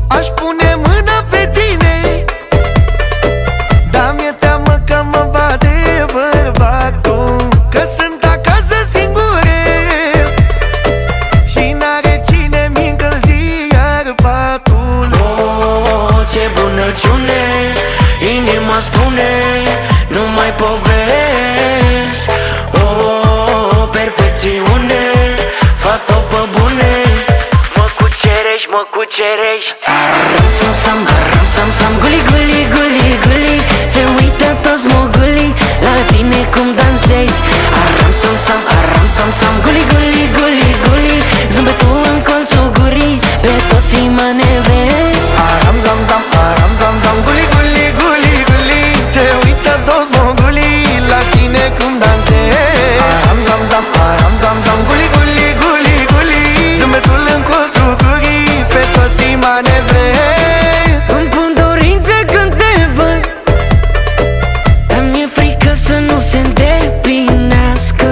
Aș pune mâna pe tine, dar mi-e teamă că mă bate bărbatul, că sunt acasă singure și n-are cine mi încălzi iar patul. Oh, ce bunăciune, inima spune, nu mai povești. Oh, perfecțiune, fac-o pe bune, mă cucerești. Aram sam sam, guli guli guli guli, se uită toți mogulii la tine cum dansezi. Aram sam sam, guli guli guli guli, zâmbetul în colțul gurii, pe toți mă nevezi. Aram zam zam, guli guli guli guli, se uită toți mogulii la tine cum dansezi. Aram zam zam, guli guli guli guli, zâmbetul în colțul gurii, pe toți mă nevezi. Îmi pun dorințe când te văd, dar mi-e frică să nu se îndeplinească,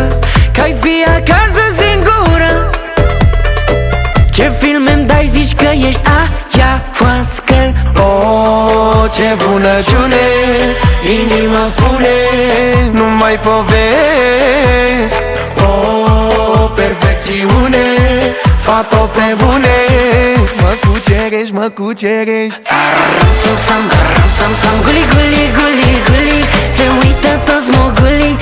că-ai fi acasă singură. Ce filme-mi dai, zici că ești ayahuasca. Oh, ce bunăciune, inima spune, nu mai povești. Oh, perfecțiune, fată pe bune, mă cucerești. Aram sam sam, guli guli guli guli, se uită toți mogulii